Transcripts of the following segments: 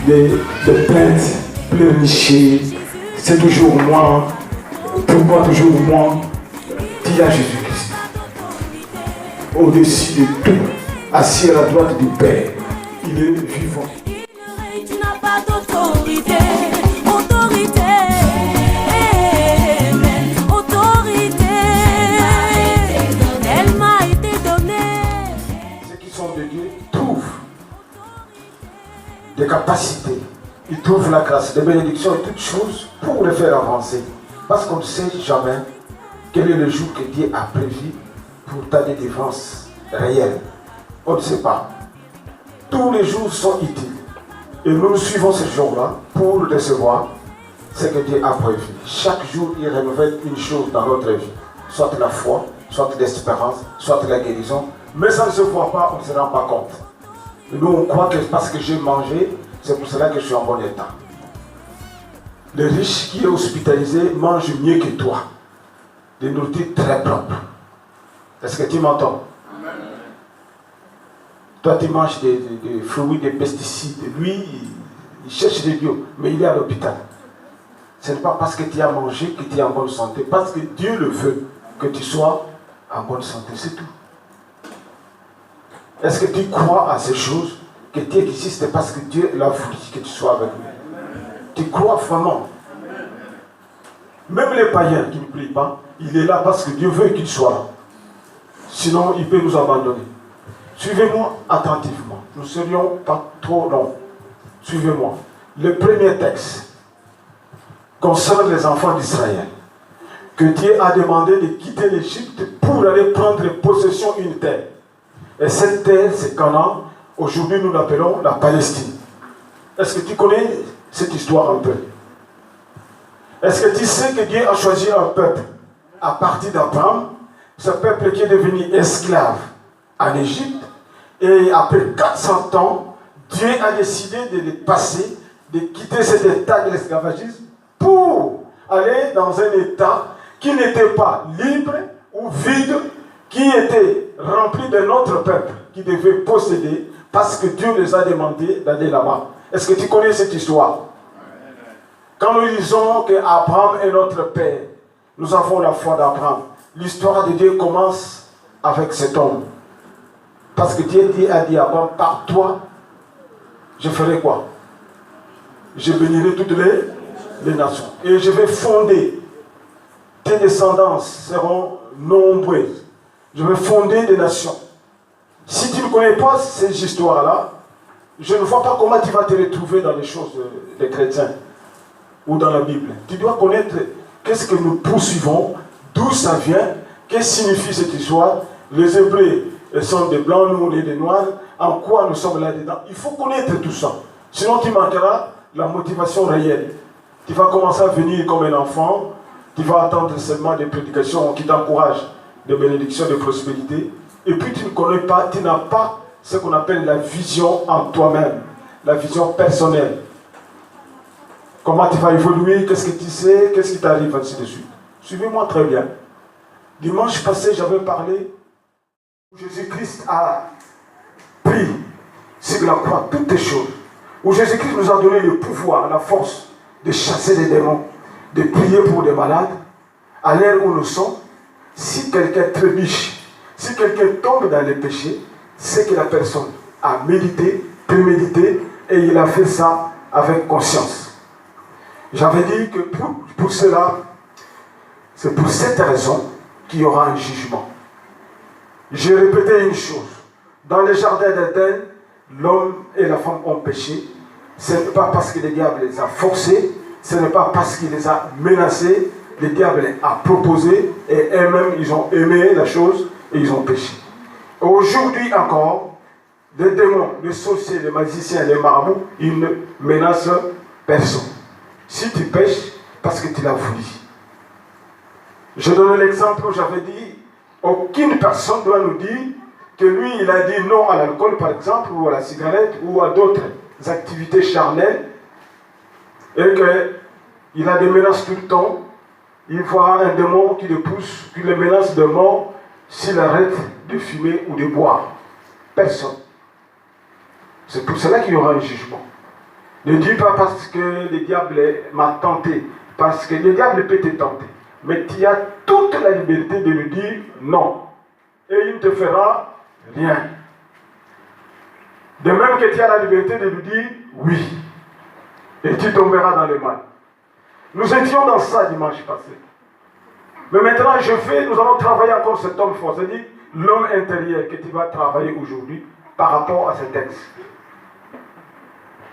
des plaintes pleurnichées. C'est toujours moi. Pourquoi toujours moi? Dis à Jésus-Christ. Au-dessus de tout, assis à la droite du Père, il est vivant. Tu n'as pas d'autorité, autorité, autorité, elle m'a été donnée. Ceux qui sont de Dieu trouvent des capacités, ils trouvent la grâce, des bénédictions et toutes choses pour les faire avancer. Parce qu'on ne sait jamais quel est le jour que Dieu a prévu pour ta délivrance réelle. On ne sait pas. Tous les jours sont utiles. Et nous suivons ce jour-là pour recevoir ce que Dieu a prévu. Chaque jour, il renouvelle une chose dans notre vie. Soit la foi, soit l'espérance, soit la guérison. Mais ça ne se voit pas, on ne se rend pas compte. Et nous, on croit que parce que j'ai mangé, c'est pour cela que je suis en bon état. Le riche qui est hospitalisé mange mieux que toi. Des nourritures très propres. Est-ce que tu m'entends? Toi, tu manges des fruits, des pesticides. Lui, il cherche des bio, mais il est à l'hôpital. Ce n'est pas parce que tu as mangé que tu es en bonne santé. Parce que Dieu le veut que tu sois en bonne santé. C'est tout. Est-ce que tu crois à ces choses? Que Dieu existe parce que Dieu l'a voulu que tu sois avec lui. Tu crois vraiment. Même les païens qui ne prient pas, il est là parce que Dieu veut qu'il soit là. Sinon, il peut nous abandonner. Suivez-moi attentivement. Nous ne serions pas trop longs. Suivez-moi. Le premier texte concerne les enfants d'Israël. Que Dieu a demandé de quitter l'Égypte pour aller prendre possession d'une terre. Et cette terre, c'est Canaan. Aujourd'hui, nous l'appelons la Palestine. Est-ce que tu connais cette histoire un peu? Est-ce que tu sais que Dieu a choisi un peuple à partir d'Abraham, ce peuple qui est devenu esclave en Égypte, et après 400 ans, Dieu a décidé de les passer, de quitter cet état de l'esclavagisme pour aller dans un état qui n'était pas libre ou vide, qui était rempli d'un autre peuple qui devait posséder parce que Dieu les a demandé d'aller là-bas. Est-ce que tu connais cette histoire? Quand nous disons qu'Abraham est notre père, nous avons la foi d'Abraham. L'histoire de Dieu commence avec cet homme. Parce que Dieu a dit à Abraham, par toi, je ferai quoi? Je bénirai toutes les nations. Et je vais fonder, tes descendants seront nombreuses. Je vais fonder des nations. Si tu ne connais pas ces histoires-là, je ne vois pas comment tu vas te retrouver dans les choses des chrétiens ou dans la Bible. Tu dois connaître qu'est-ce que nous poursuivons, d'où ça vient, qu'est-ce que signifie cette histoire. Les Hébreux sont des blancs, nous on est des noirs, en quoi nous sommes là-dedans. Il faut connaître tout ça. Sinon tu manqueras la motivation réelle. Tu vas commencer à venir comme un enfant, tu vas attendre seulement des prédications qui t'encouragent, des bénédictions, de prospérité, et puis tu ne connais pas, tu n'as pas ce qu'on appelle la vision en toi-même, la vision personnelle. Comment tu vas évoluer, qu'est-ce que tu sais, qu'est-ce qui t'arrive, ainsi de suite. Suivez-moi très bien. Dimanche passé, j'avais parlé où Jésus-Christ a pris sur la croix toutes les choses, où Jésus-Christ nous a donné le pouvoir, la force de chasser des démons, de prier pour des malades. À l'heure où nous sommes, si quelqu'un trébuche, si quelqu'un tombe dans les péchés, c'est que la personne a médité, prémédité, et il a fait ça avec conscience. J'avais dit que pour cela, c'est pour cette raison qu'il y aura un jugement. J'ai répété une chose. Dans le jardin d'Éden, l'homme et la femme ont péché. Ce n'est pas parce que le diable les a forcés, ce n'est pas parce qu'il les a menacés, le diable les a proposés, et eux-mêmes, ils ont aimé la chose, et ils ont péché. Aujourd'hui encore, les démons, les sorciers, les magiciens, les marabouts, ils ne menacent personne. Si tu pêches, parce que tu l'as voulu. Je donne l'exemple où j'avais dit, aucune personne doit nous dire que lui, il a dit non à l'alcool, par exemple, ou à la cigarette, ou à d'autres activités charnelles, et qu'il a des menaces tout le temps. Il voit un démon qui le pousse, qui le menace de mort s'il arrête de fumer ou de boire. Personne. C'est pour cela qu'il y aura un jugement. Ne dis pas parce que le diable m'a tenté, parce que le diable peut te tenter. Mais tu as toute la liberté de lui dire non. Et il ne te fera rien. De même que tu as la liberté de lui dire oui. Et tu tomberas dans le mal. Nous étions dans ça dimanche passé. Mais maintenant, nous allons travailler encore cet homme fort. C'est-à-dire l'homme intérieur que tu vas travailler aujourd'hui par rapport à ce texte.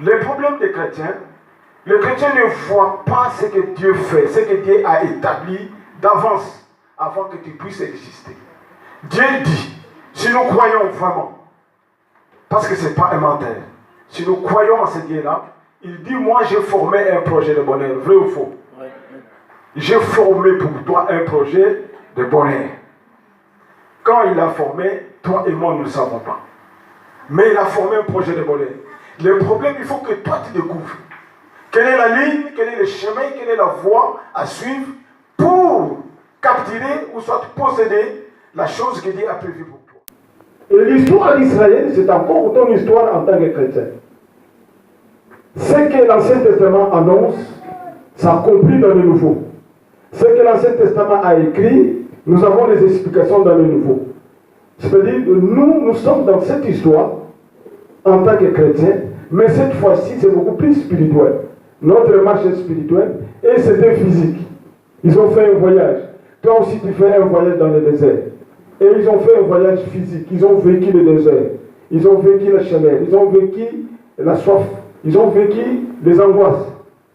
Le problème des chrétiens, le chrétien ne voit pas ce que Dieu fait, ce que Dieu a établi d'avance avant que tu puisses exister. Dieu dit, si nous croyons vraiment, parce que ce n'est pas un menteur, si nous croyons en ce Dieu-là, il dit, moi j'ai formé un projet de bonheur, vrai ou faux? J'ai formé pour toi un projet de bonheur. Quand il a formé, toi et moi nous ne le savons pas. Mais il a formé un projet de bonheur. Le problème, il faut que toi tu découvres. Quelle est la ligne, quel est le chemin, quelle est la voie à suivre pour capturer ou soit posséder la chose que Dieu a prévue pour toi. Et l'histoire d'Israël, c'est encore ton histoire en tant que chrétien. Ce que l'Ancien Testament annonce s'accomplit dans le Nouveau. Ce que l'Ancien Testament a écrit, nous avons les explications dans le Nouveau. C'est-à-dire que nous sommes dans cette histoire en tant que chrétiens, mais cette fois-ci, c'est beaucoup plus spirituel. Notre marche est spirituelle et c'était physique. Ils ont fait un voyage. Toi aussi, tu fais un voyage dans le désert. Et ils ont fait un voyage physique. Ils ont vécu le désert. Ils ont vécu la chaleur. Ils ont vécu la soif. Ils ont vécu les angoisses.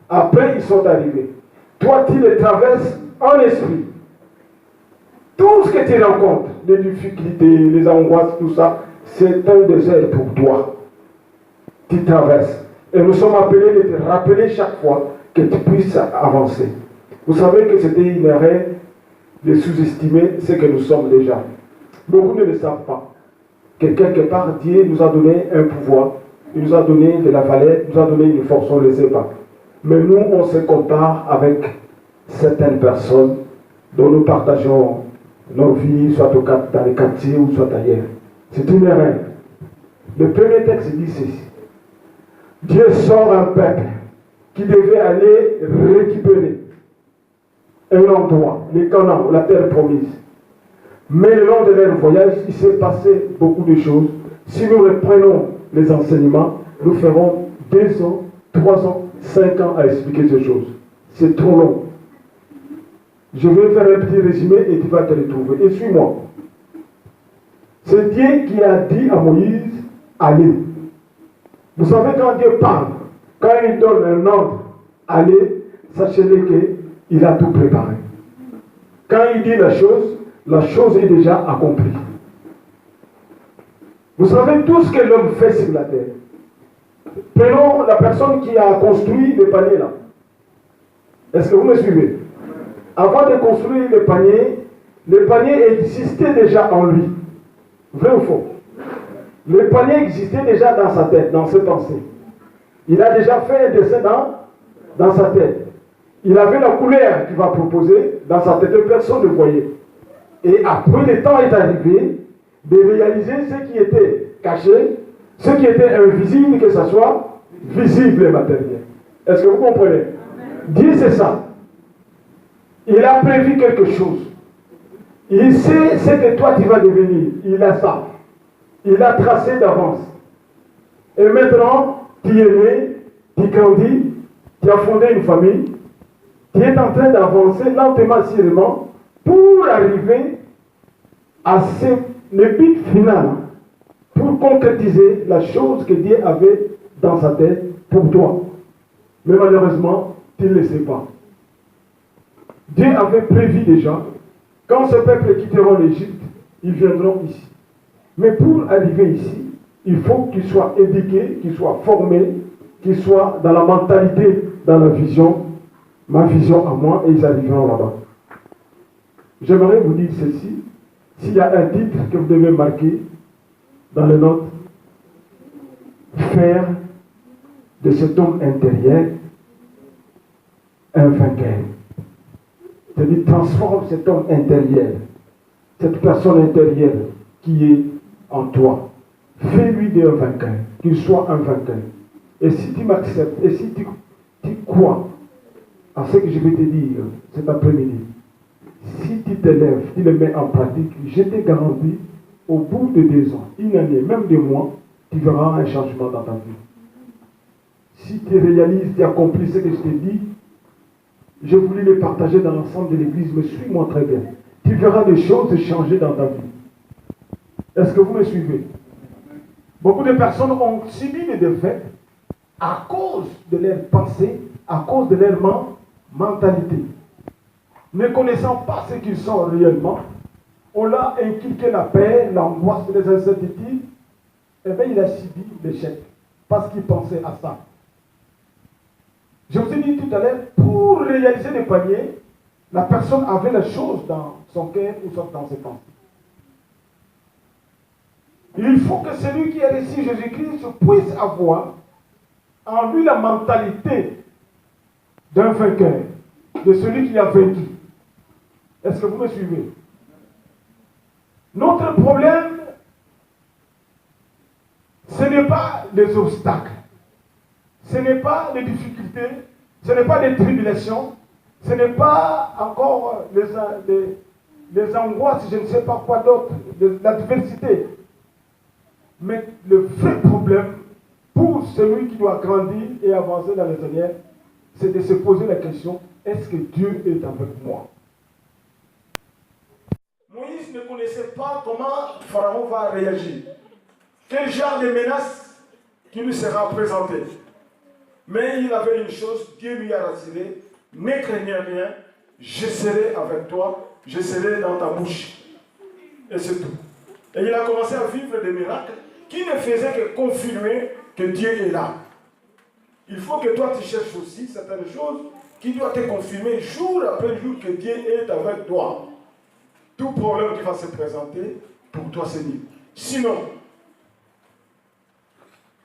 Après, ils sont arrivés. Toi, tu les traverses en esprit. Tout ce que tu rencontres, les difficultés, les angoisses, tout ça, c'est un désert pour toi. Tu traverses. Et nous sommes appelés de te rappeler chaque fois que tu puisses avancer. Vous savez que c'était une erreur de sous-estimer ce que nous sommes déjà. Beaucoup ne le savent pas. Que quelque part, Dieu nous a donné un pouvoir, il nous a donné de la valeur, il nous a donné une force, on ne le sait pas. Mais nous, on se compare avec certaines personnes dont nous partageons nos vies, soit dans les quartiers ou soit ailleurs. C'est une erreur. Le premier texte dit ceci. Dieu sort un peuple qui devait aller récupérer un endroit, les Canaan, la terre promise. Mais le long de leur voyage, il s'est passé beaucoup de choses. Si nous reprenons les enseignements, nous ferons 2 ans, 3 ans, 5 ans à expliquer ces choses. C'est trop long. Je vais faire un petit résumé et tu vas te retrouver. Et suis-moi. C'est Dieu qui a dit à Moïse, allez. Vous savez, quand Dieu parle, quand il donne un ordre, allez, sachez-le qu'il a tout préparé. Quand il dit la chose est déjà accomplie. Vous savez tout ce que l'homme fait sur la terre. Prenons la personne qui a construit le panier là. Est-ce que vous me suivez? Avant de construire le panier existait déjà en lui. Vrai ou faux? Le panier existait déjà dans sa tête, dans ses pensées. Il a déjà fait un dessin dans sa tête. Il avait la couleur qu'il va proposer dans sa tête. Personne ne voyait. Et après, le temps est arrivé de réaliser ce qui était caché, ce qui était invisible, que ce soit visible et matériel. Est-ce que vous comprenez? Dieu, c'est ça. Il a prévu quelque chose. Il sait ce que toi tu vas devenir. Il a ça. Il a tracé d'avance. Et maintenant, tu es né, tu grandis, tu as fondé une famille, tu es en train d'avancer lentement, sûrement, pour arriver à le but final, pour concrétiser la chose que Dieu avait dans sa tête pour toi. Mais malheureusement, tu ne le sais pas. Dieu avait prévu déjà, quand ce peuple quitteront l'Égypte, ils viendront ici. Mais pour arriver ici, il faut qu'ils soient éduqués, qu'ils soient formés, qu'ils soient dans la mentalité, dans la vision, ma vision à moi, et ils arriveront là-bas. J'aimerais vous dire ceci, s'il y a un titre que vous devez marquer dans les notes, faire de cet homme intérieur un vainqueur. C'est-à-dire, transforme cet homme intérieur, cette personne intérieure qui est en toi. Fais-lui d'un vainqueur, qu'il soit un vainqueur. Et si tu m'acceptes, et si tu crois à ce que je vais te dire cet après-midi, si tu t'élèves, tu le mets en pratique, je te garantis, au bout de 2 ans, 1 année, même 2 mois, tu verras un changement dans ta vie. Si tu réalises, tu accomplis ce que je t'ai dit, je voulais le partager dans l'ensemble de l'église, mais suis-moi très bien. Tu verras des choses changer dans ta vie. Est-ce que vous me suivez? Beaucoup de personnes ont subi des défaites à cause de leur pensée, à cause de leur mentalité. Ne connaissant pas ce qu'ils sont réellement, on l'a inculqué la paix, l'angoisse, les incertitudes, et bien il a subi l'échec parce qu'il pensait à ça. Je vous ai dit tout à l'heure, pour réaliser les paniers, la personne avait la chose dans son cœur ou dans ses pensées. Il faut que celui qui a reçu Jésus-Christ puisse avoir en lui la mentalité d'un vainqueur, de celui qui a vaincu. Est-ce que vous me suivez? Notre problème, ce n'est pas les obstacles, ce n'est pas les difficultés, ce n'est pas les tribulations, ce n'est pas encore les angoisses, je ne sais pas quoi d'autre, l'adversité. Mais le vrai problème pour celui qui doit grandir et avancer dans le Seigneur, c'est de se poser la question, est-ce que Dieu est avec moi? Moïse ne connaissait pas comment Pharaon va réagir. Quel genre de menace qui lui sera présentée. Mais il avait une chose, Dieu lui a rassuré, ne craignez rien, je serai avec toi, je serai dans ta bouche. Et c'est tout. Et il a commencé à vivre des miracles qui ne faisaient que confirmer que Dieu est là. Il faut que toi tu cherches aussi certaines choses qui doivent te confirmer jour après jour que Dieu est avec toi. Tout problème qui va se présenter, pour toi c'est nul. Sinon,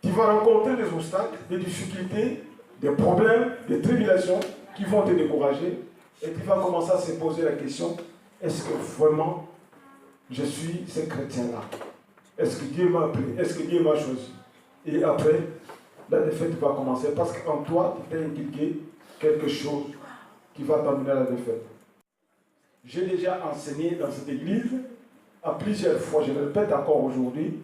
tu vas rencontrer des obstacles, des difficultés, des problèmes, des tribulations qui vont te décourager et tu vas commencer à se poser la question, est-ce que vraiment je suis ce chrétien-là? Est-ce que Dieu m'a appelé? Est-ce que Dieu m'a choisi? Et après, la défaite va commencer parce qu'en toi, tu t'es inculqué quelque chose qui va t'amener à la défaite. J'ai déjà enseigné dans cette église à plusieurs fois, je le répète encore aujourd'hui,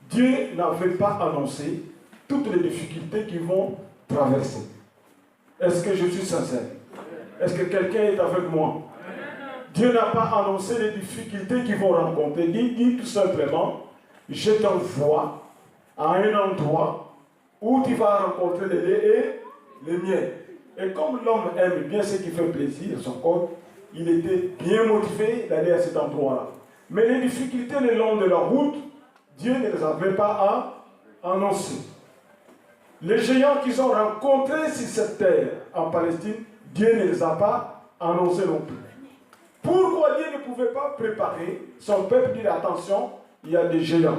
Dieu n'avait pas annoncé toutes les difficultés qui vont traverser. Est-ce que je suis sincère? Est-ce que quelqu'un est avec moi? Dieu n'a pas annoncé les difficultés qu'ils vont rencontrer. Il dit tout simplement, je t'envoie à un endroit où tu vas rencontrer les laits et les miels. Et comme l'homme aime bien ce qui fait plaisir à son corps, il était bien motivé d'aller à cet endroit-là. Mais les difficultés le long de la route, Dieu ne les avait pas annoncées. Les géants qu'ils ont rencontrés sur cette terre en Palestine, Dieu ne les a pas annoncés non plus. Pourquoi Dieu ne pouvait pas préparer son peuple, dire attention, il y a des géants.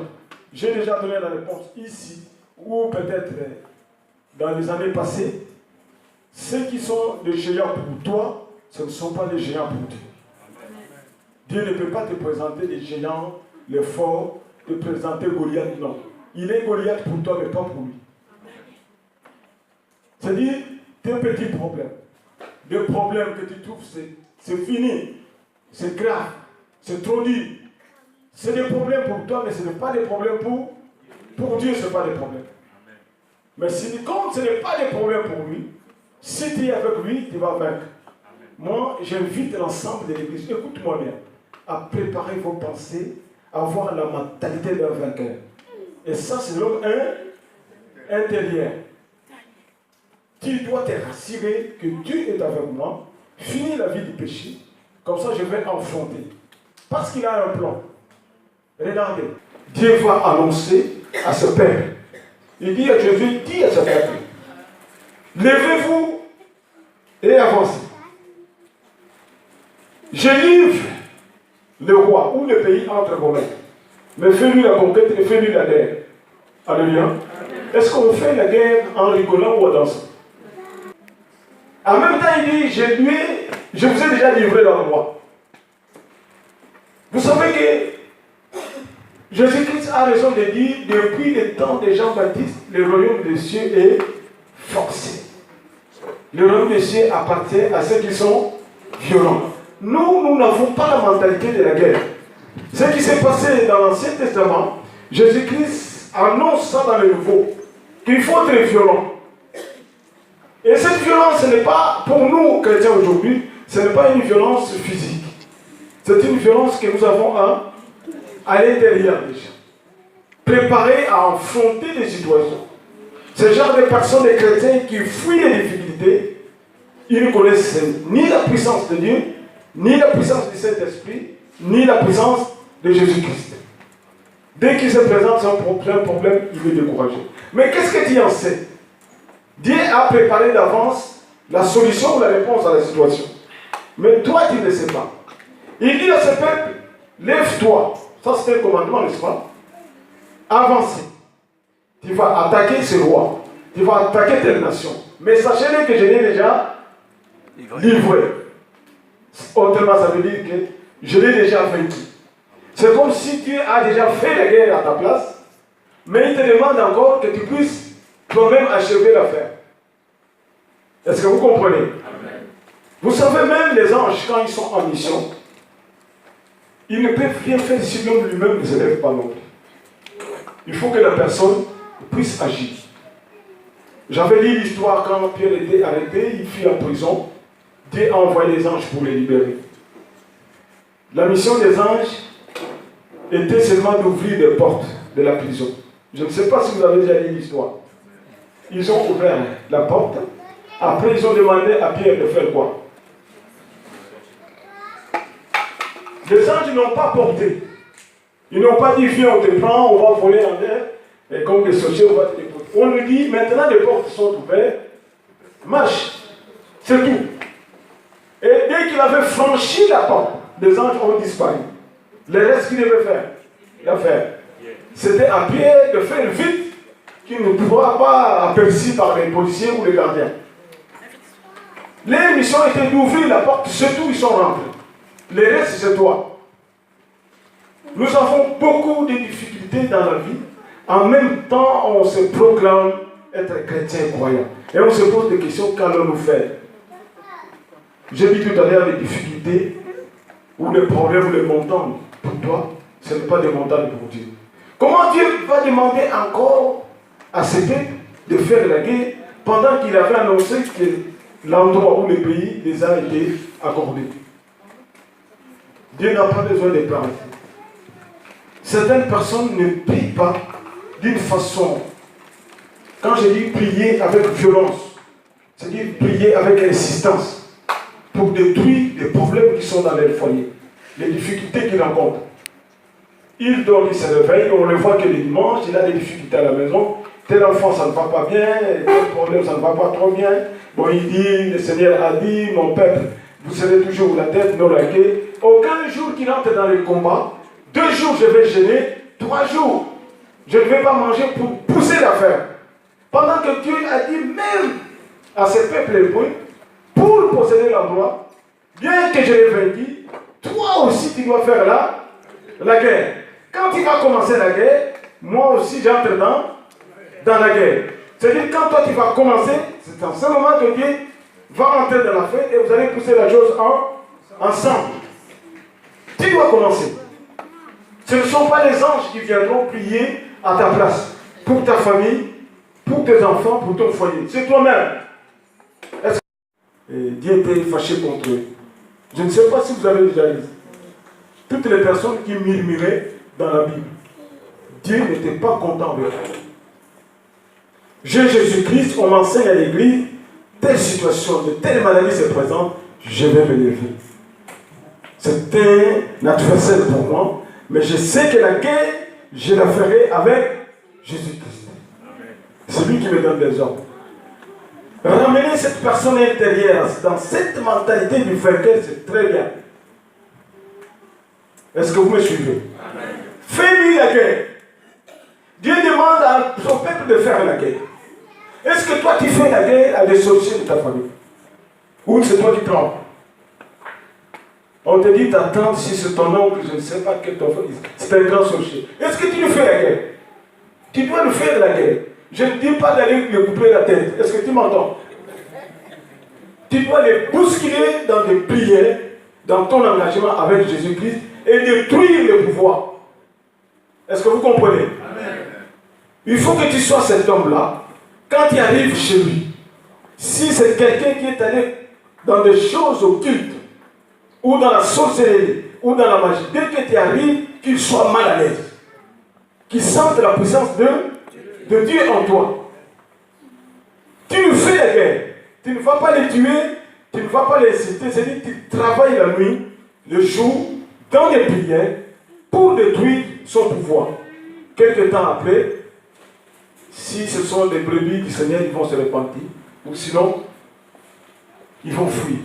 J'ai déjà donné la réponse ici, ou peut-être dans les années passées. Ceux qui sont des géants pour toi, ce ne sont pas des géants pour Dieu. Dieu ne peut pas te présenter des géants, les forts, te présenter Goliath, non. Il est Goliath pour toi, mais pas pour lui. C'est-à-dire, tes petits problèmes, des problèmes que tu trouves, c'est fini, c'est grave, c'est trop dur. C'est des problèmes pour toi, mais ce n'est pas des problèmes pour Dieu, ce n'est pas des problèmes. Mais si, comme ce n'est pas des problèmes pour lui, si tu es avec lui, tu vas vaincre. Moi, j'invite l'ensemble de l'église, écoute-moi bien, à préparer vos pensées, à avoir la mentalité d'un vainqueur. Et ça, c'est l'homme intérieur. Tu dois te rassurer que Dieu est avec moi, finis la vie du péché, comme ça je vais affronter. Parce qu'il a un plan. Regardez, Dieu va annoncer à ce père. Il dit à Jésus, dis à ce père, levez-vous et avancez. Je livre le roi ou le pays entre vos mains. Mais fais-lui la conquête et fais-lui la guerre. Alléluia. Est-ce qu'on fait la guerre en rigolant ou en dansant? En même temps, il dit, je vous ai déjà livré dans le roi. Vous savez que Jésus-Christ a raison de dire, depuis le temps de Jean-Baptiste, le royaume des cieux est forcé. Le royaume des cieux appartient à ceux qui sont violents. Nous n'avons pas la mentalité de la guerre. Ce qui s'est passé dans l'Ancien Testament, Jésus-Christ annonce ça dans le Nouveau, qu'il faut être violent. Et cette violence, ce n'est pas, pour nous, chrétiens aujourd'hui, ce n'est pas une violence physique. C'est une violence que nous avons à l'intérieur déjà. Préparés à affronter des situations. Ce genre de personnes, des chrétiens qui fuient les difficultés, ils ne connaissent ni la puissance de Dieu, ni la puissance du Saint-Esprit, ni la puissance de Jésus-Christ. Dès qu'il se présente un problème, il est découragé. Mais qu'est-ce que Dieu en sait? Dieu a préparé d'avance la solution ou la réponse à la situation. Mais toi, tu ne sais pas. Il dit à ce peuple, lève-toi. Ça, c'est un commandement, n'est-ce pas? Avancez. Tu vas attaquer ce roi. Tu vas attaquer telle nation. Mais sachez-le que je l'ai déjà livré. Autrement, ça veut dire que je l'ai déjà vaincu. C'est comme si Dieu a déjà fait la guerre à ta place, mais il te demande encore que tu puisses toi-même achever l'affaire. Est-ce que vous comprenez? Amen. Vous savez, même les anges, quand ils sont en mission, ils ne peuvent rien faire si l'homme lui-même ne se lève pas non plus. Il faut que la personne puisse agir. J'avais lu l'histoire quand Pierre était arrêté, il fut en prison. Dieu a envoyé les anges pour les libérer. La mission des anges était seulement d'ouvrir les portes de la prison. Je ne sais pas si vous avez déjà lu l'histoire. Ils ont ouvert la porte. Après, ils ont demandé à Pierre de faire quoi? Les anges n'ont pas porté. Ils n'ont pas dit, viens, on te prend, on va voler en l'air, et comme des sorciers, on va te déposer. On lui dit, maintenant les portes sont ouvertes, marche. C'est tout. Et dès qu'il avait franchi la porte, les anges ont disparu. Le reste qu'il devait faire, l'affaire, c'était à Pierre de faire vite, qu'il ne pourra pas aperçu par les policiers ou les gardiens. Les missions étaient d'ouvrir la porte, c'est tout, ils sont rentrés. Le reste, c'est toi. Nous avons beaucoup de difficultés dans la vie. En même temps, on se proclame être chrétien croyant. Et on se pose des questions, qu'allons-nous faire? J'ai dit tout à l'heure les difficultés ou les problèmes ou les montagnes. Pour toi, ce n'est pas des montagnes pour Dieu. Comment Dieu va demander encore à ce peuple de faire la guerre pendant qu'il avait annoncé que l'endroit où le pays les a été accordé? Dieu n'a pas besoin de parler. Certaines personnes ne prient pas d'une façon. Quand je dis prier avec violence, c'est-à-dire prier avec insistance pour détruire les problèmes qui sont dans leur foyer, les difficultés qu'ils rencontrent. Il dort, il se réveille, on le voit que le dimanche, il a des difficultés à la maison. Tel enfant, ça ne va pas bien, tel problème, ça ne va pas trop bien. Bon, il dit, le Seigneur a dit, mon peuple, vous serez toujours la tête, non la queue. Aucun jour qu'il entre dans le combat, 2 jours je vais gêner, 3 jours je ne vais pas manger pour pousser l'affaire. Pendant que Dieu a dit même à ce peuple hébreu, pour posséder l'endroit, bien que je l'ai vaincu, toi aussi tu dois faire la guerre. Quand il va commencer la guerre, moi aussi j'entre dans la guerre. C'est-à-dire quand toi tu vas commencer, c'est en ce moment que Dieu va entrer dans la fête et vous allez pousser la chose ensemble. Tu dois commencer. Ce ne sont pas les anges qui viendront prier à ta place, pour ta famille, pour tes enfants, pour ton foyer. C'est toi-même. Dieu était fâché contre eux. Je ne sais pas si vous avez déjà lu. Toutes les personnes qui murmuraient dans la Bible, Dieu n'était pas content de eux. Jésus-Christ, on m'enseigne à l'église, telle situation, de telle maladie se présente, je vais me lever. C'est un adversaire pour moi, mais je sais que la guerre, je la ferai avec Jésus-Christ. C'est lui qui me donne des ordres. Ramener cette personne intérieure dans cette mentalité du vainqueur, c'est très bien. Est-ce que vous me suivez? Fais-lui la guerre. Dieu demande à son peuple de faire la guerre. Est-ce que toi tu fais la guerre à des sorciers de ta famille? Ou c'est toi qui trembles? On te dit d'attendre si c'est ton oncle, je ne sais pas quel ton frère, c'est un grand sorcier. Est-ce que tu lui fais la guerre? Tu dois lui faire la guerre. Je ne dis pas d'aller lui couper la tête. Est-ce que tu m'entends? Tu dois les bousculer dans des prières, dans ton engagement avec Jésus-Christ et détruire le pouvoir. Est-ce que vous comprenez? Amen. Il faut que tu sois cet homme-là. Quand tu arrives chez lui, si c'est quelqu'un qui est allé dans des choses occultes, ou dans la sorcellerie, ou dans la magie, dès que tu arrives, qu'il soit mal à l'aise. Qu'il sente la puissance de Dieu en toi. Tu lui fais la guerre. Tu ne vas pas les tuer, tu ne vas pas les citer. C'est-à-dire que tu travailles la nuit, le jour, dans les prières, pour détruire son pouvoir. Quelque temps après, si ce sont des brebis du Seigneur, ils vont se repentir. Ou sinon, ils vont fuir.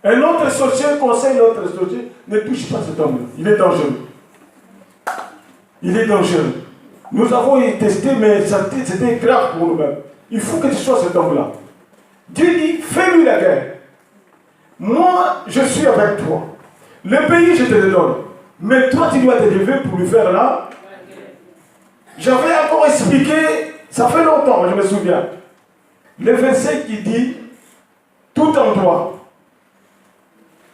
Un autre sorcier conseille l'autre sorcier, ne touche pas cet homme-là. Il est dangereux. Il est dangereux. Nous avons testé, mais c'était grave pour nous-mêmes. Il faut que tu sois cet homme-là. Dieu dit, fais-lui la guerre. Moi, je suis avec toi. Le pays, je te le donne. Mais toi, tu dois te lever pour lui faire là. J'avais encore expliqué, ça fait longtemps, je me souviens. Le verset qui dit, tout endroit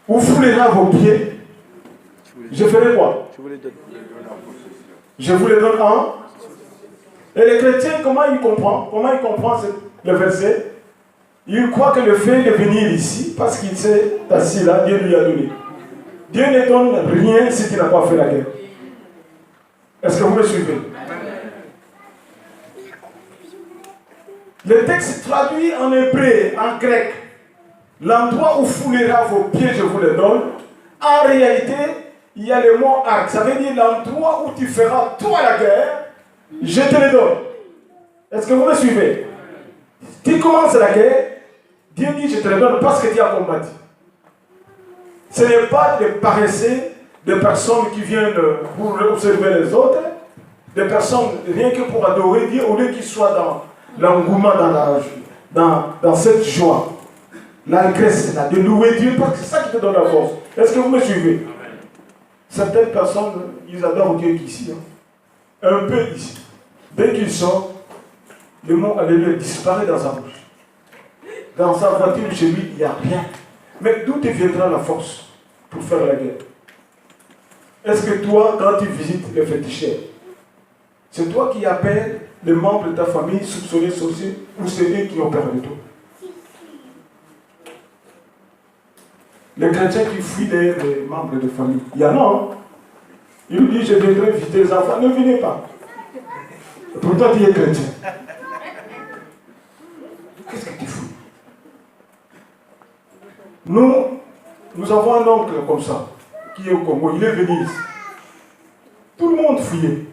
où foulera vos pieds, je ferai quoi? Je vous le donne en. Et le chrétien, comment il comprend le verset? Il croit que le fait de venir ici, parce qu'il s'est assis là, Dieu lui a donné. Dieu ne donne rien si tu n'as pas fait la guerre. Est-ce que vous me suivez? Le texte traduit en hébreu, en grec, l'endroit où foulera vos pieds, je vous le donne. En réalité, il y a le mot arc. Ça veut dire l'endroit où tu feras toi la guerre, je te le donne. Est-ce que vous me suivez? Tu commences la guerre, Dieu dit je te le donne parce que tu as combattu. Ce n'est pas des paresseux, des personnes qui viennent pour observer les autres, des personnes rien que pour adorer Dieu, au lieu qu'ils soient dans l'engouement, dans cette joie, l'allégresse, de louer Dieu, parce que c'est ça qui te donne la force. Est-ce que vous me suivez? Certaines personnes, ils adorent Dieu ici, un peu ici. Dès qu'ils sortent, le mot Alléluia disparaît dans sa bouche. Dans sa voiture, chez lui, il n'y a rien. Mais d'où te viendra la force pour faire la guerre? Est-ce que toi, quand tu visites les féticheurs, c'est toi qui appelles les membres de ta famille soupçonnés sorciers ou c'est eux qui ont peur de toi? Les chrétiens qui fuient les membres de famille, il y en a, hein? Il dit, je viendrai visiter les enfants, ne venez pas. Pourtant, tu es chrétien. Qu'est-ce que tu fous? Nous avons un oncle comme ça, qui est au Congo, il est venu ici. Tout le monde fuyait.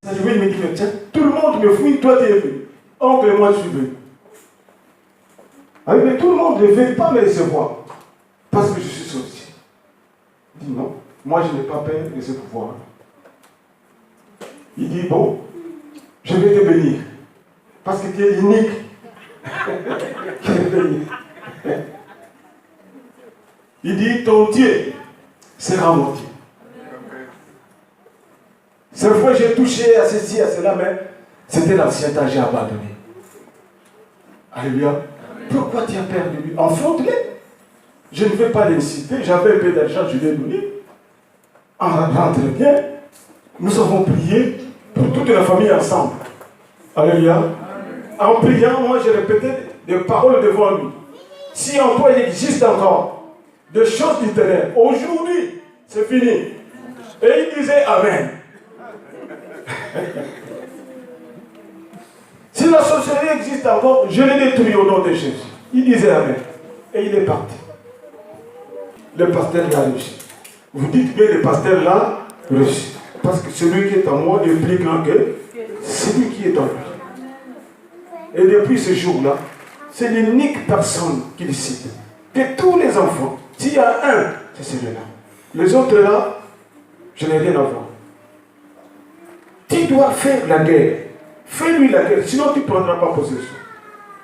Il me dit, mais tiens, tout le monde me fuit, toi tu es venu. Oncle et moi je suis venu. Ah, mais tout le monde ne veut pas me recevoir, parce que je suis sorcier. Il dit non, moi je n'ai pas peur de ce pouvoir. Il dit bon, je vais te bénir, parce que tu es unique. Je vais te bénir. Il dit ton Dieu sera mon Dieu. Cette fois j'ai touché à ceci, à cela, mais c'était l'ancien temps, j'ai abandonné. Alléluia. Pourquoi tu as peur de lui? Enfronte-les. Je ne vais pas l'inciter. J'avais un peu d'argent, je l'ai donné. En rentrant bien, nous avons prié pour toute la famille ensemble. Alléluia. En priant, moi j'ai répété des paroles devant lui. Si en toi il existe encore des choses du ténèbres, aujourd'hui, c'est fini. Et il disait Amen. Si la sorcellerie existe encore, je l'ai détruit au nom de Jésus. Il disait Amen. Et il est parti. Le pasteur l'a réussi. Vous dites que le pasteur l'a réussi. Parce que celui qui est en moi est plus grand que celui qui est en lui. Et depuis ce jour-là, c'est l'unique personne qu'il cite. De tous les enfants, s'il y a un, c'est celui-là. Les autres là, je n'ai rien à voir. Tu dois faire la guerre. Fais-lui la guerre, sinon tu ne prendras pas possession.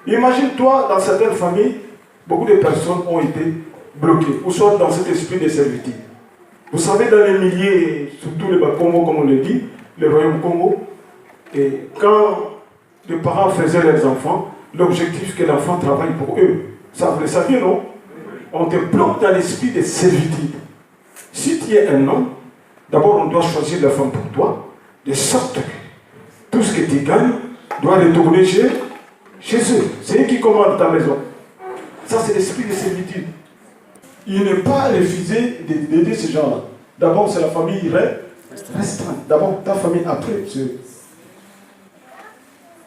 Imagine-toi dans certaines familles, beaucoup de personnes ont été bloquées ou sont dans cet esprit de servitude. Vous savez, dans les milliers, surtout le Congo, comme on le dit, le royaume Congo, et quand les parents faisaient leurs enfants, l'objectif c'est que l'enfant travaille pour eux. Ça, vous le saviez, non? On te bloque dans l'esprit de servitude. Si tu es un homme, d'abord on doit choisir la femme pour toi, de sorte que tout ce que tu gagnes doit retourner chez eux. C'est eux qui commandent ta maison. Ça, c'est l'esprit de servitude. Il n'est pas refusé d'aider ces gens-là. D'abord, c'est la famille restreinte. D'abord, ta famille après.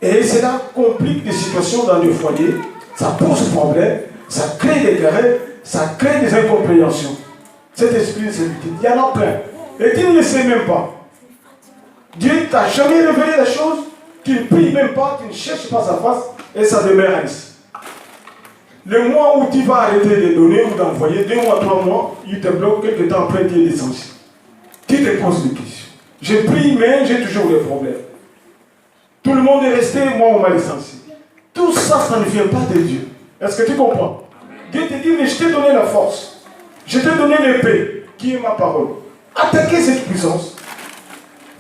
Et cela complique des situations dans le foyer. Ça pose problème. Ça crée des querelles. Ça crée des incompréhensions. Cet esprit de servitude, il y en a plein. Et tu ne le sais même pas. Dieu ne t'a jamais révélé la chose. Tu ne pries même pas. Tu ne cherches pas sa face. Et ça demeure ainsi. Le mois où tu vas arrêter de donner ou d'envoyer, 2 mois, 3 mois, il te bloque, quelque temps après, tu es licencié. Tu te poses des questions. J'ai pris, mais j'ai toujours des problèmes. Tout le monde est resté, moi on m'a licencié. Tout ça, ça ne vient pas de Dieu. Est-ce que tu comprends? Dieu te dit, mais je t'ai donné la force. Je t'ai donné l'épée, qui est ma parole. Attaquez cette puissance.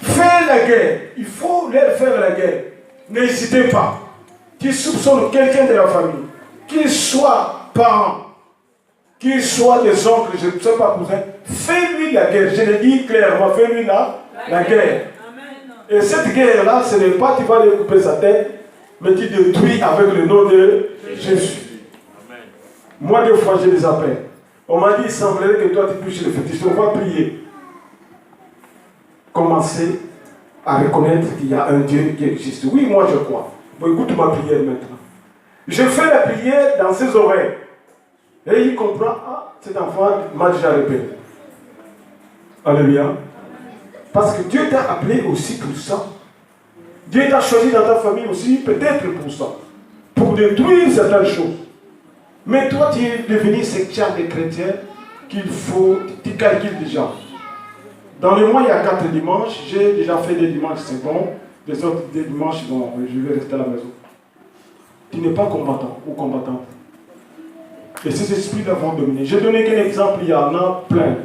Fais la guerre. Il faut leur faire la guerre. N'hésitez pas. Tu soupçonnes quelqu'un de la famille. Qu'il soit parent, qu'il soit des oncles, je ne sais pas cousin, fais-lui la guerre. Je le dis clairement, fais-lui la guerre. Et cette guerre-là, ce n'est pas tu vas lui couper sa tête, mais tu détruis avec le nom de Jésus. Moi, 2 fois, je les appelle. On m'a dit, il semblerait que toi, tu touches le fétiche. On va prier. Commencez à reconnaître qu'il y a un Dieu qui existe. Oui, moi, je crois. Bon, écoute ma prière maintenant. Je fais la prière dans ses oreilles. Et il comprend, ah, cet enfant m'a déjà répété. Alléluia. Parce que Dieu t'a appelé aussi pour ça. Dieu t'a choisi dans ta famille aussi, peut-être pour ça. Pour détruire certaines choses. Mais toi, tu es devenu ce genre de chrétien qu'il faut, tu calcules déjà. Dans le mois, il y a 4 dimanches. J'ai déjà fait des dimanches, c'est bon. Les autres des dimanches, bon, je vais rester à la maison. Tu n'es pas combattant ou combattante. Et ces esprits-là vont dominer. J'ai donné qu'un exemple, il y en a plein.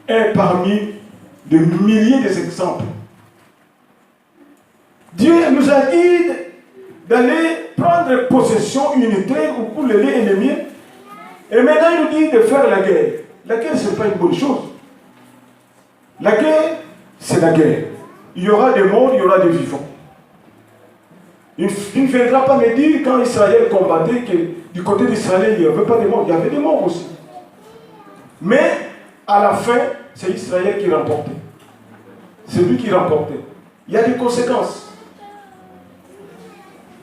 Un parmi de milliers d'exemples. Dieu nous a dit d'aller prendre possession unitaire ou pour l'aider ennemi. Et maintenant, il nous dit de faire la guerre. La guerre, ce n'est pas une bonne chose. La guerre, c'est la guerre. Il y aura des morts, il y aura des vivants. Il ne viendra pas me dire quand Israël combattait que du côté d'Israël, il n'y avait pas de morts. Il y avait des morts aussi. Mais à la fin, c'est Israël qui remportait. C'est lui qui remportait. Il y a des conséquences.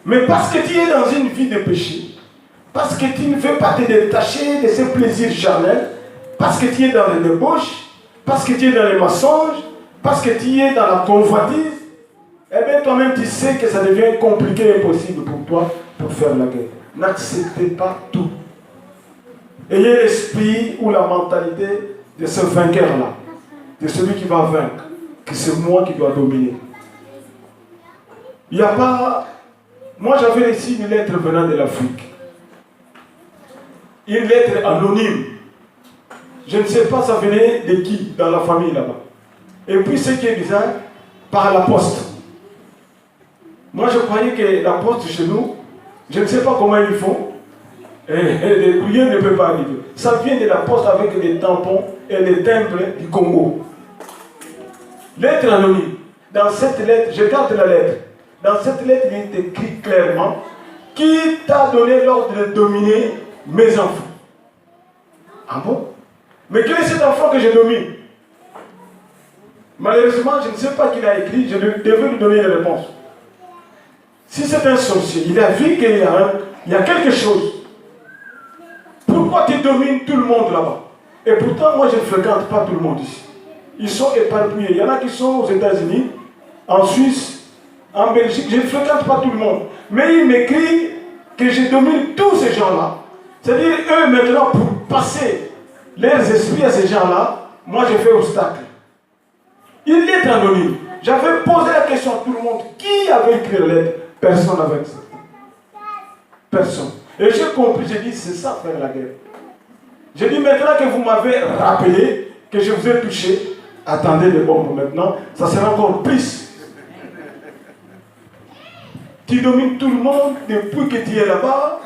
Mais parce que tu es dans une vie de péché, parce que tu ne veux pas te détacher de ces plaisirs charnels, parce que tu es dans les débauches, parce que tu es dans les mensonges, parce que tu es dans la convoitise, eh bien toi-même tu sais que ça devient compliqué et impossible pour toi pour faire la guerre. N'acceptez pas tout. Ayez l'esprit ou la mentalité de ce vainqueur-là, de celui qui va vaincre, que c'est moi qui dois dominer. Il n'y a pas... Moi j'avais ici une lettre venant de l'Afrique. Une lettre anonyme. Je ne sais pas ça venait de qui dans la famille là-bas. Et puis ce qui est bizarre, par la poste. Moi je croyais que la poste chez nous, je ne sais pas comment ils font, et rien ne peut pas arriver. Ça vient de la poste avec des tampons et les timbres du Congo. Lettre anonyme. Dans cette lettre, je garde la lettre. Dans cette lettre, il est écrit clairement qui t'a donné l'ordre de dominer mes enfants. Ah bon? Mais quel est cet enfant que je domine? Malheureusement, je ne sais pas qui l'a écrit, je devais lui donner une réponse. Si c'est un sorcier, il a vu qu'il y a quelque chose. Pourquoi tu domines tout le monde là-bas? Et pourtant, moi, je ne fréquente pas tout le monde ici. Ils sont éparpillés. Il y en a qui sont aux États-Unis, en Suisse, en Belgique. Je ne fréquente pas tout le monde. Mais il m'écrit que je domine tous ces gens-là. C'est-à-dire, eux, maintenant, pour passer leurs esprits à ces gens-là, moi, je fais obstacle. Il est anonyme. J'avais posé la question à tout le monde. Qui avait écrit la lettre? Personne n'avait accepté. Personne. Et j'ai compris, j'ai dit, c'est ça faire la guerre. J'ai dit, maintenant que vous m'avez rappelé, que je vous ai touché, attendez les bombes maintenant, ça sera encore plus. Tu domines tout le monde, depuis que tu es là-bas,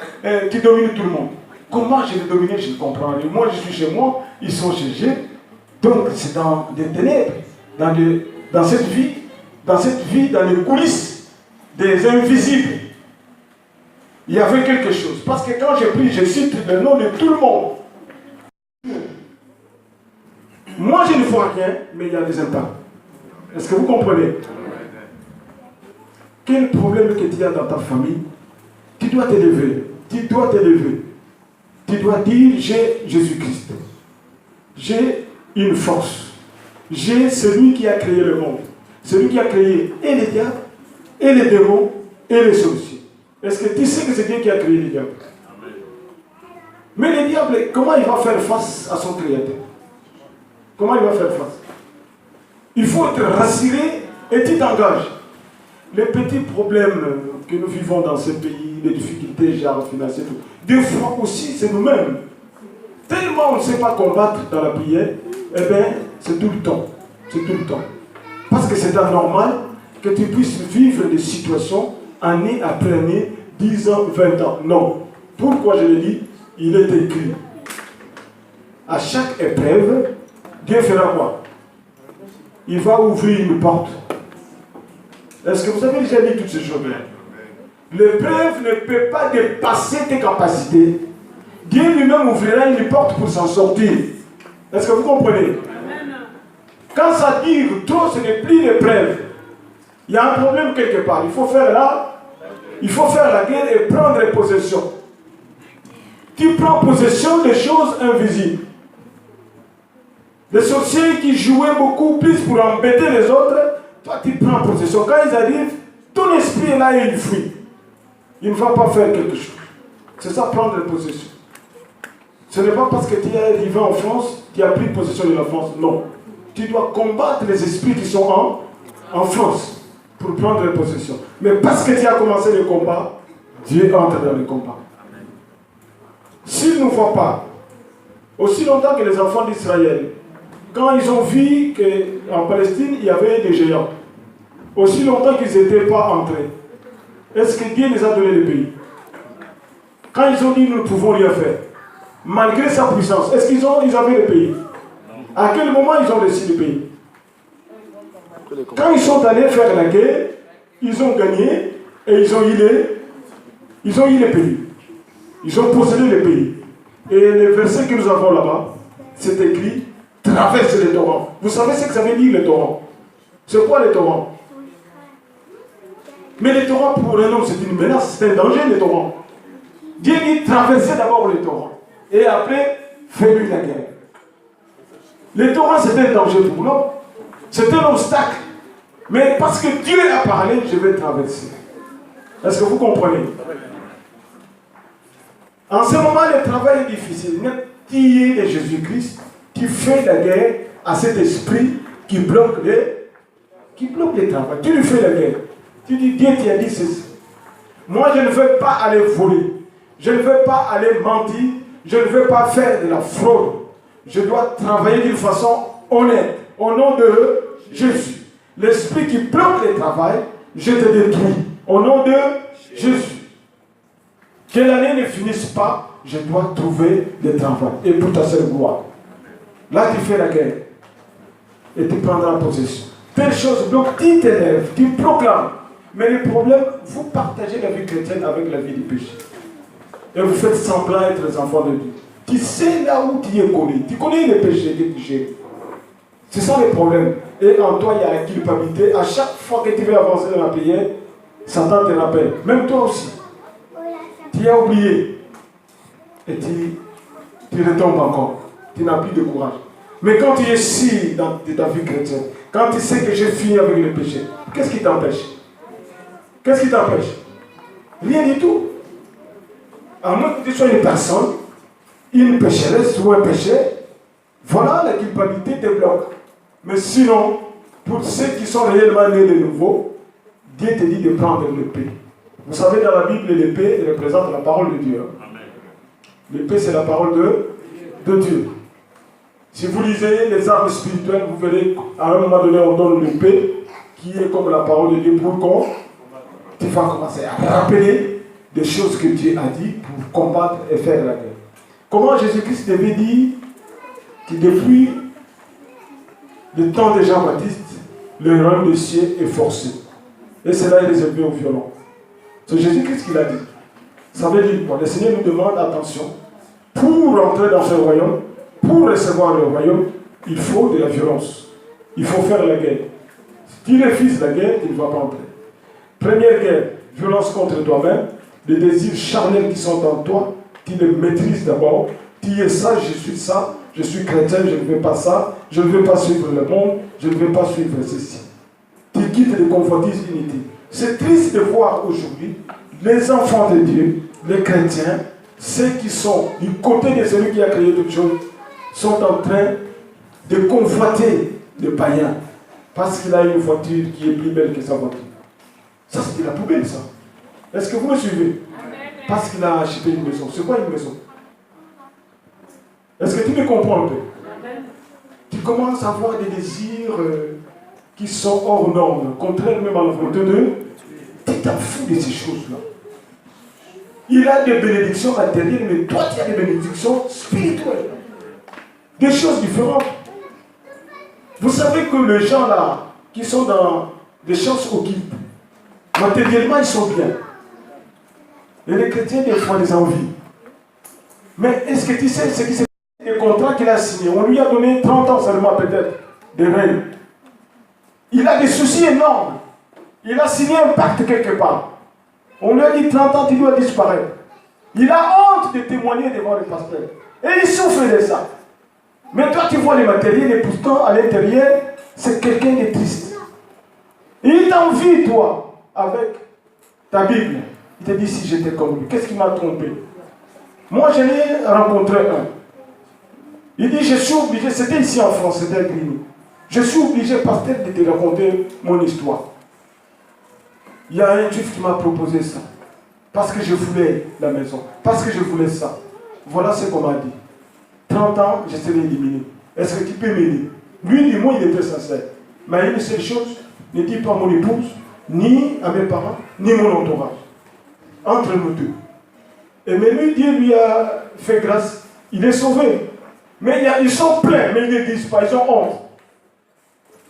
tu domines tout le monde. Comment je vais dominer, je ne comprends pas. Moi, je suis chez moi, ils sont chez eux. Donc, c'est dans des ténèbres, dans cette vie, dans les coulisses des invisibles. Il y avait quelque chose. Parce que quand j'ai pris, je cite le nom de tout le monde. Moi, je ne vois rien, mais il y a des impacts. Est-ce que vous comprenez? Quel problème que tu as dans ta famille, tu dois t'élever. Tu dois t'élever. Tu dois dire, j'ai Jésus-Christ. J'ai une force. J'ai celui qui a créé le monde. Celui qui a créé et les diables, et les démons, et les sorciers. Est-ce que tu sais que c'est Dieu qui a créé les diables? Mais les diables, comment il va faire face à son créateur? Comment il va faire face? Il faut être rassuré et tu t'engages. Les petits problèmes que nous vivons dans ce pays, les difficultés genre financières, des fois aussi c'est nous-mêmes. Tellement on ne sait pas combattre dans la prière, eh bien c'est tout le temps. C'est tout le temps. Parce que c'est anormal que tu puisses vivre des situations année après année, 10 ans, 20 ans. Non. Pourquoi je le dis? Il est écrit. À chaque épreuve, Dieu fera quoi? Il va ouvrir une porte. Est-ce que vous avez déjà dit toutes ces choses-là? L'épreuve ne peut pas dépasser tes capacités. Dieu lui-même ouvrira une porte pour s'en sortir. Est-ce que vous comprenez? Quand ça dure trop, ce n'est plus l'épreuve. Il y a un problème quelque part. Il faut faire la guerre et prendre possession. Tu prends possession des choses invisibles. Les sorciers qui jouaient beaucoup plus pour embêter les autres, toi tu prends possession. Quand ils arrivent, ton esprit est là et il fuit. Il ne va pas faire quelque chose. C'est ça, prendre possession. Ce n'est pas parce que tu es arrivé en France, tu as pris possession de la France. Non. Tu dois combattre les esprits qui sont en France pour prendre possession. Mais parce que tu as commencé le combat, Dieu entre dans le combat. S'il ne voit pas, aussi longtemps que les enfants d'Israël, quand ils ont vu qu'en Palestine, il y avait des géants, aussi longtemps qu'ils n'étaient pas entrés, est-ce que Dieu les a donné le pays? Quand ils ont dit nous ne pouvons rien faire, malgré sa puissance, est-ce qu'ils avaient le pays? À quel moment ils ont reçu le pays? Quand ils sont allés faire la guerre, ils ont gagné et ils ont eu le pays. Ils ont possédé le pays. Et le verset que nous avons là-bas, c'est écrit traverse les torrents. Vous savez ce que ça veut dire, les torrents? C'est quoi les torrents? Mais les torrents pour un homme, c'est une menace, c'est un danger, les torrents. Dieu dit traversez d'abord les torrents. Et après, fais-lui la guerre. Les torrents, c'est un danger pour l'homme. C'est un obstacle. Mais parce que Dieu a parlé, je vais traverser. Est-ce que vous comprenez? En ce moment, le travail est difficile. Mais tu es Jésus-Christ, tu fais la guerre à cet esprit qui bloque le travail. Tu lui fais la guerre. Tu dis, Dieu t'a dit ceci. Moi, je ne veux pas aller voler. Je ne veux pas aller mentir. Je ne veux pas faire de la fraude. Je dois travailler d'une façon honnête. Au nom de Jésus. L'esprit qui bloque le travail, je te détruis. Au nom de Jésus. Que l'année ne finisse pas, je dois trouver le travail. Et pour ta seule gloire. Là, tu fais la guerre. Et tu prendras possession. Telle chose bloque, tu t'élèves, tu proclames. Mais le problème, vous partagez la vie chrétienne avec la vie du péché. Et vous faites semblant être les enfants de Dieu. Tu sais là où tu es connu. Tu connais les péchés que tu gères. C'est ça le problème. Et en toi, il y a la culpabilité. À chaque fois que tu veux avancer dans la prière, Satan te rappelle. Même toi aussi. Tu as oublié. Et tu retombes encore. Tu n'as plus de courage. Mais quand tu es si dans ta vie chrétienne, quand tu sais que j'ai fini avec le péché, qu'est-ce qui t'empêche? Qu'est-ce qui t'empêche? Rien du tout. À moins que tu sois une personne, une pécheresse ou un péché, voilà, la culpabilité te bloque. Mais sinon, pour ceux qui sont réellement nés de nouveau, Dieu te dit de prendre le pays. Vous savez, dans la Bible, l'épée représente la parole de Dieu. L'épée, c'est la parole de Dieu. Si vous lisez les armes spirituelles, vous verrez qu'à un moment donné, on donne l'épée, qui est comme la parole de Dieu, pour qu'on tu vas commencer à rappeler des choses que Dieu a dit pour combattre et faire la guerre. Comment Jésus-Christ devait dire que depuis le temps de Jean-Baptiste, le royaume des cieux est forcé. Et cela est réservé aux violents. C'est Jésus-Christ qui l'a dit. Ça veut dire quoi? Le Seigneur nous demande attention. Pour entrer dans ce royaume, pour recevoir le royaume, il faut de la violence. Il faut faire la guerre. Si tu refuses la guerre, tu ne vas pas entrer. Première guerre, violence contre toi-même. Les désirs charnels qui sont en toi, tu les maîtrises d'abord. Tu es ça, je suis ça, je suis chrétien, je ne veux pas ça, je ne veux pas suivre le monde, je ne veux pas suivre ceci. Tu quittes le confortisme inutile. C'est triste de voir aujourd'hui les enfants de Dieu, les chrétiens, ceux qui sont du côté de celui qui a créé toutes choses, sont en train de convoiter le païen parce qu'il a une voiture qui est plus belle que sa voiture. Ça, c'est de la poubelle, ça. Est-ce que vous me suivez? Parce qu'il a acheté une maison. C'est quoi une maison? Est-ce que tu me comprends un peu? Tu commences à avoir des désirs qui sont hors normes, contraires même à la volonté de Dieu. Tu t'en fous de ces choses-là. Il a des bénédictions matérielles, mais toi, tu as des bénédictions spirituelles. Des choses différentes. Vous savez que les gens là, qui sont dans des chances occultes, matériellement, ils sont bien. Et les chrétiens, des fois, les envient. Mais est-ce que tu sais ce qui s'est passé? Le contrat qu'il a signé, on lui a donné 30 ans seulement peut-être de règne. Il a des soucis énormes. Il a signé un pacte quelque part. On lui a dit 30 ans, tu dois disparaître. Il a honte de témoigner devant le pasteur. Et il souffre de ça. Mais toi, tu vois les matériels et pourtant, à l'intérieur, c'est quelqu'un de triste. Et il t'envie, toi, avec ta Bible. Il te dit, si j'étais comme lui, qu'est-ce qui m'a trompé? Moi, je l'ai rencontré un. Il dit, je suis obligé, c'était ici en France, c'était à Grigny. Je suis obligé, pasteur, de te raconter mon histoire. Il y a un juif qui m'a proposé ça. Parce que je voulais la maison. Parce que je voulais ça. Voilà ce qu'on m'a dit. 30 ans, je serai éliminé. Est-ce que tu peux m'aider? Lui, du moins, il était sincère. Mais une seule chose, ne dis pas à mon épouse, ni à mes parents, ni mon entourage. Entre nous deux. Et mais lui, Dieu lui a fait grâce. Il est sauvé. Mais ils sont pleins, mais ils ne disent pas, ils ont honte.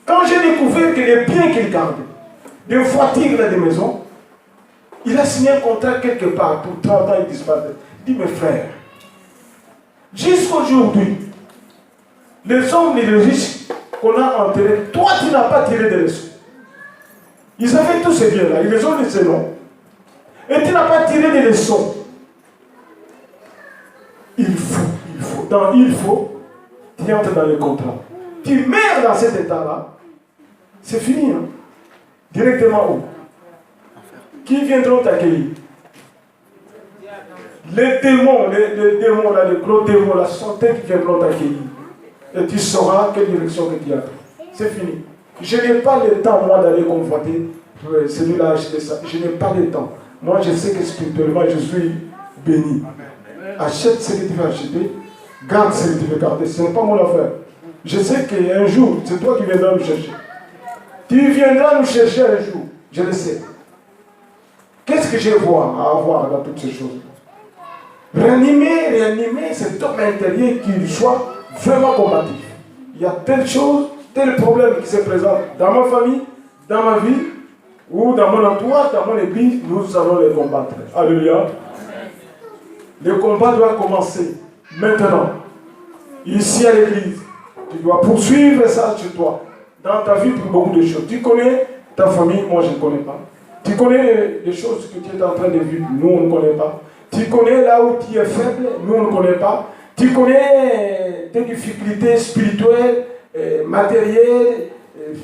Quand j'ai découvert que les biens qu'il garde, des voitures et des maisons, il a signé un contrat quelque part pour 30 ans, il disparaît. Il dit, mes frères, jusqu'aujourd'hui, les hommes et les riches qu'on a enterrés, toi tu n'as pas tiré de leçons. Ils avaient tous ces biens-là, ils les ont laissés non. Et tu n'as pas tiré des leçons. Il faut, tu entres dans le contrat. Tu meurs dans cet état-là, c'est fini. Hein? Directement où? Qui viendront t'accueillir? Les démons, là, les gros démons, la santé qui viendront t'accueillir. Et tu sauras quelle direction que tu as. C'est fini. Je n'ai pas le temps, moi, d'aller convoiter celui-là a acheté ça. Je n'ai pas le temps. Moi, je sais que spirituellement, je suis béni. Achète ce que tu veux acheter, garde ce que tu veux garder. Ce n'est pas mon affaire. Je sais qu'un jour, c'est toi qui viendras nous chercher. Tu viendras nous chercher un jour. Je le sais. Qu'est-ce que je vois à avoir dans toutes ces choses-là? Réanimer cet homme intérieur qui soit vraiment combatif. Il y a telle chose, tel problème qui se présente dans ma famille, dans ma vie, ou dans mon entourage, dans mon église, nous allons les combattre. Alléluia. Le combat doit commencer maintenant. Ici à l'église, tu dois poursuivre ça sur toi. Dans ta vie, pour beaucoup de choses. Tu connais ta famille, moi je ne connais pas. Tu connais les choses que tu es en train de vivre, nous on ne connaît pas. Tu connais là où tu es faible, nous on ne connaît pas. Tu connais tes difficultés spirituelles, matérielles,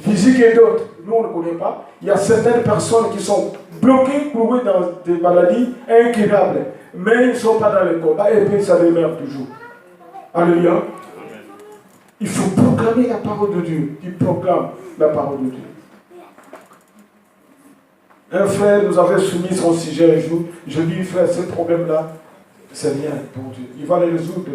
physiques et d'autres, nous on ne connaît pas. Il y a certaines personnes qui sont bloquées, clouées dans des maladies incurables, mais ils ne sont pas dans le combat et puis ça demeure toujours. Alléluia. Il faut proclamer la parole de Dieu. Tu proclames la parole de Dieu. Un frère nous avait soumis son sujet un jour. Je lui ai dit, frère, ce problème-là, c'est rien pour Dieu. Il va le résoudre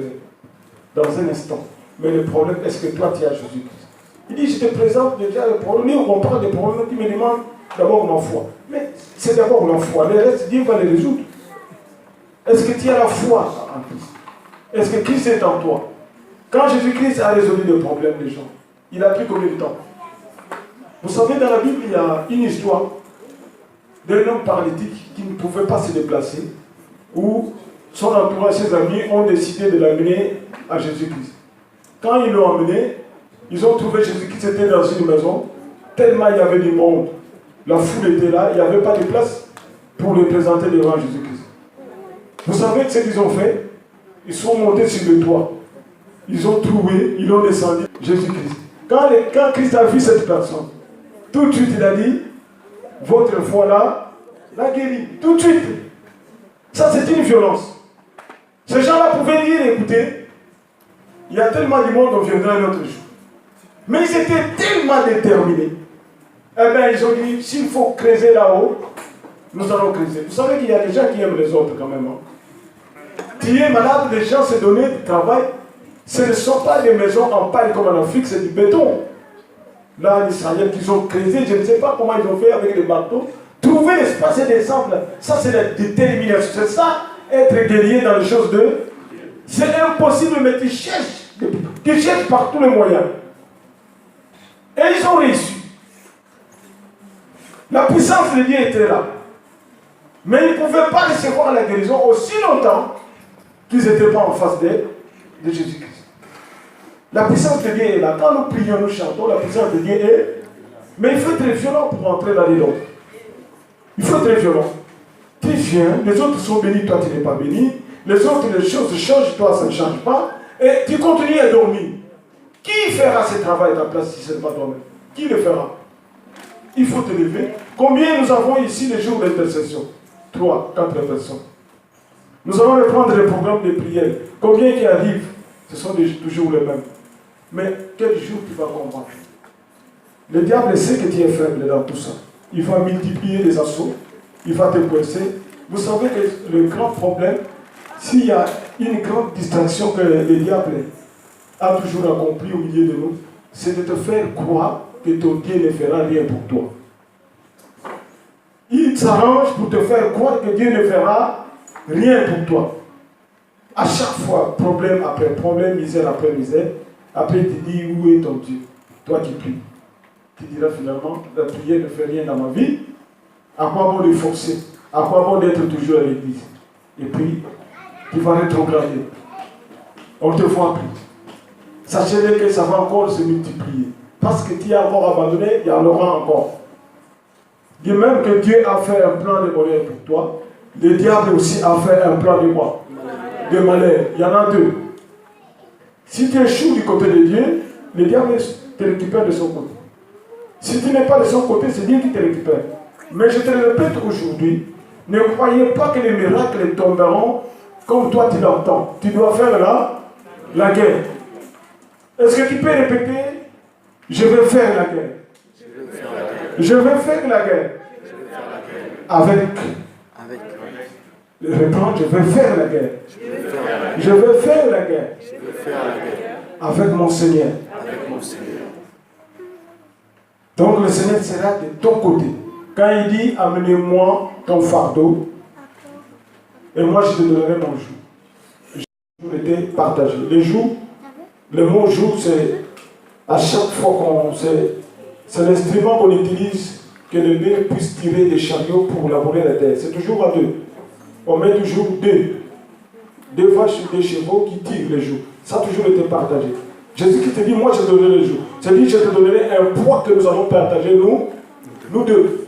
dans un instant. Mais le problème, est-ce que toi, tu as Jésus-Christ? Il dit, je te présente déjà le problème. Nous, on parle des problèmes qui me demandent d'abord ma foi. Mais c'est d'abord la foi. Le reste, Dieu va les résoudre. Est-ce que tu as la foi en Christ? Est-ce que Christ est en toi? Quand Jésus-Christ a résolu le problème des gens, il a pris combien de temps? Vous savez, dans la Bible, il y a une histoire d'un homme paralytique qui ne pouvait pas se déplacer, où son entourage, ses amis ont décidé de l'amener à Jésus-Christ. Quand ils l'ont amené, ils ont trouvé Jésus-Christ était dans une maison, tellement il y avait du monde. La foule était là, il n'y avait pas de place pour le présenter devant Jésus-Christ. Vous savez ce qu'ils ont fait? Ils sont montés sur le toit. Ils ont trouvé, ils ont descendu Jésus-Christ. Quand Christ a vu cette personne, tout de suite il a dit, votre foi là, la guérit. Tout de suite. Ça c'est une violence. Ces gens-là pouvaient dire, écoutez, il y a tellement de monde, on viendra un autre jour. Mais ils étaient tellement déterminés. Eh bien, ils ont dit, s'il faut creuser là-haut, nous allons creuser. Vous savez qu'il y a des gens qui aiment les autres quand même. Hein? Tu es malade, les gens se donnent du travail. Ce ne sont pas des maisons en paille comme en Afrique, c'est du béton. Là, en Israël, qu'ils ont creusé, je ne sais pas comment ils ont fait avec les bateaux. Trouver l'espace et descendre, ça c'est la détermination. C'est ça, être guerrier dans les choses de... C'est impossible, mais tu cherches par tous les moyens. Et ils ont réussi. La puissance de Dieu était là. Mais ils ne pouvaient pas recevoir la guérison aussi longtemps qu'ils n'étaient pas en face de Jésus-Christ. La puissance de Dieu est là. Quand nous prions, nous chantons, la puissance de Dieu est... Mais il faut être violent pour entrer dans les dons. Il faut être violent. Tu viens, les autres sont bénis, toi tu n'es pas béni. Les autres, les choses changent, toi ça ne change pas. Et tu continues à dormir. Qui fera ce travail à ta place si ce n'est pas toi-même? Qui le fera? Il faut te lever. Combien nous avons ici les jours d'intercession? 3, 4 personnes. Nous allons reprendre les programmes de prière. Combien qui arrivent? Ce sont toujours les mêmes. Mais quel jour tu vas comprendre? Le diable sait que tu es faible dans tout ça. Il va multiplier les assauts. Il va te coincer. Vous savez que le grand problème, s'il y a une grande distraction que le diable a toujours accompli au milieu de nous, c'est de te faire croire que ton Dieu ne fera rien pour toi. Il s'arrange pour te faire croire que Dieu ne fera rien pour toi. À chaque fois, problème après problème, misère après misère, après tu dis, où est ton Dieu? Toi qui pries. Tu diras finalement, la prière ne fait rien dans ma vie. À quoi bon de forcer? À quoi bon d'être toujours à l'église? Et puis, tu vas rétrograder. On te voit plus. Sachez que ça va encore se multiplier. Parce que tu as encore abandonné, il y en aura encore. Dis même que Dieu a fait un plan de bonheur pour toi. Le diable aussi a fait un plan de quoi? De malheur. Il y en a deux. Si tu échoues du côté de Dieu, le diable te récupère de son côté. Si tu n'es pas de son côté, c'est Dieu qui te récupère. Mais je te le répète aujourd'hui, ne croyez pas que les miracles tomberont comme toi tu l'entends. Tu dois faire la guerre. Est-ce que tu peux répéter? Je vais faire la guerre. Je vais faire la guerre. Avec. Reprends, je vais faire la guerre. Je vais faire la guerre. Avec mon Seigneur. Donc le Seigneur sera de ton côté. Quand il dit, amenez-moi ton fardeau, et moi je te donnerai mon joug. Le jour était partagé. Le mot joug, c'est à chaque fois qu'on sait, c'est l'instrument qu'on utilise que le bœuf puisse tirer des chariots pour labourer la terre. C'est toujours à deux. On met toujours deux vaches et 2 chevaux qui tirent les jougs. Ça a toujours été partagé. Jésus qui te dit, moi je te donnerai les jougs. C'est dit, je te donnerai un poids que nous allons partager, nous deux.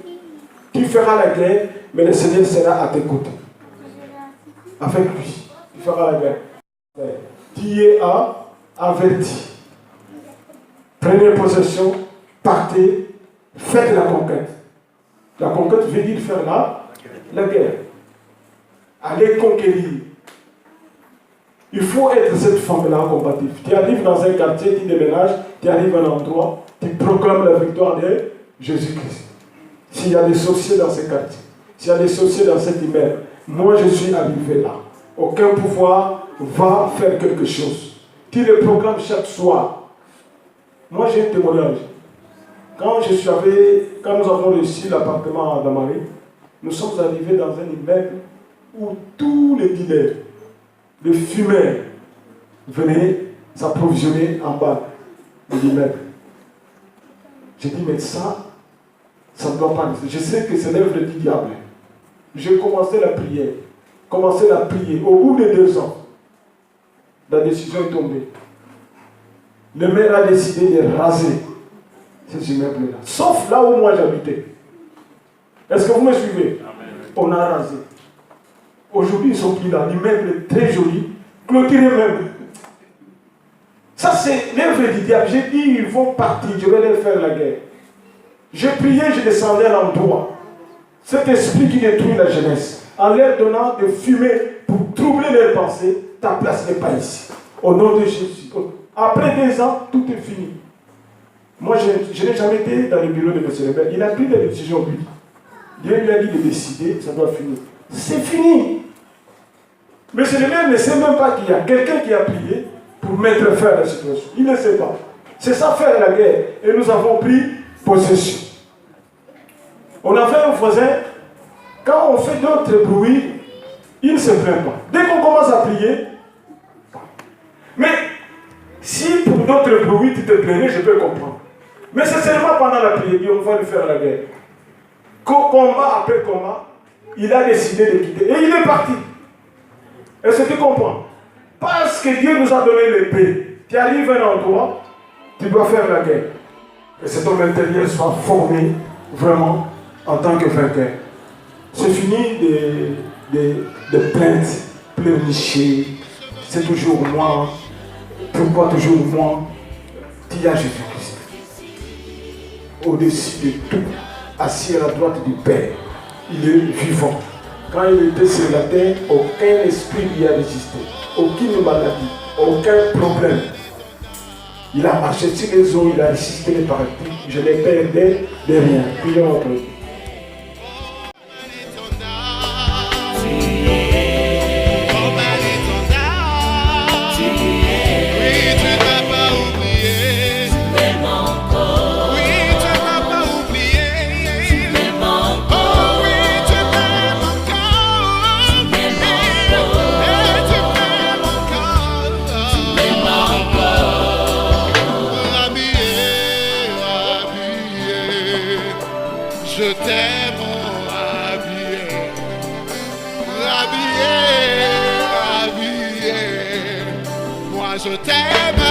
Tu feras la guerre, mais le Seigneur sera à tes côtés. Avec lui, tu feras la guerre. Tu es averti. Prenez possession, partez, faites la conquête. La conquête veut dire faire la guerre. Allez conquérir. Il faut être cette femme-là combative. Tu arrives dans un quartier, tu déménages, tu arrives à un endroit, tu proclames la victoire de Jésus-Christ. S'il s'il y a des sorciers dans ces quartiers, s'il y a des sorciers dans cet immeuble, moi je suis arrivé là. Aucun pouvoir va faire quelque chose. Tu le programmes chaque soir. Moi j'ai un témoignage. Quand nous avons réussi l'appartement à Damari, nous sommes arrivés dans un immeuble où tous les dealers, les fumeurs venaient s'approvisionner en bas de l'immeuble. J'ai dit, mais ça ne doit pas rester. Je sais que c'est l'œuvre du diable. J'ai commencé la prière. Au bout de 2 ans, la décision est tombée. Le maire a décidé de raser ces immeubles-là. Sauf là où moi j'habitais. Est-ce que vous me suivez? Amen. On a rasé. Aujourd'hui, ils sont plus là. L'immeuble est très joli. Clôturé même. Ça, c'est l'œuvre du diable. J'ai dit, ils vont partir. Je vais leur faire la guerre. J'ai prié, je descendais à l'endroit. Cet esprit qui détruit la jeunesse, en leur donnant de fumer pour troubler leurs pensées, ta place n'est pas ici. Au nom de Jésus. Après 2 ans, tout est fini. Moi, je n'ai jamais été dans le bureau de M. Lebert. Il a pris des décisions, lui. Dieu lui a dit de décider, ça doit finir. C'est fini. M. Lebert ne sait même pas qu'il y a quelqu'un qui a prié pour mettre fin à la situation. Il ne sait pas. C'est ça faire la guerre. Et nous avons pris possession. On avait un voisin, quand on fait d'autres bruits, il ne se plaint pas. Dès qu'on commence à prier, mais si pour d'autres bruits tu te plaignais, je peux comprendre. Mais c'est seulement pendant la prière qu'on va lui faire la guerre. Combat après combat, il a décidé de quitter. Et il est parti. Est-ce que tu comprends? Parce que Dieu nous a donné l'épée. Tu arrives à un endroit, tu dois faire la guerre. Que cet homme intérieur soit formé vraiment en tant que vainqueur. C'est fini de plaintes, pleurnicher. C'est toujours moi. Pourquoi toujours moi? Il y a Jésus-Christ. Au-dessus de tout, assis à la droite du Père. Il est vivant. Quand il était sur la terre, aucun esprit lui a résisté. Aucune maladie, aucun problème. Il a marché sur les eaux, il a résisté les parties. Je n'ai perdu de rien. Prions entre eux. Je t'aime, habillé, moi je t'aime.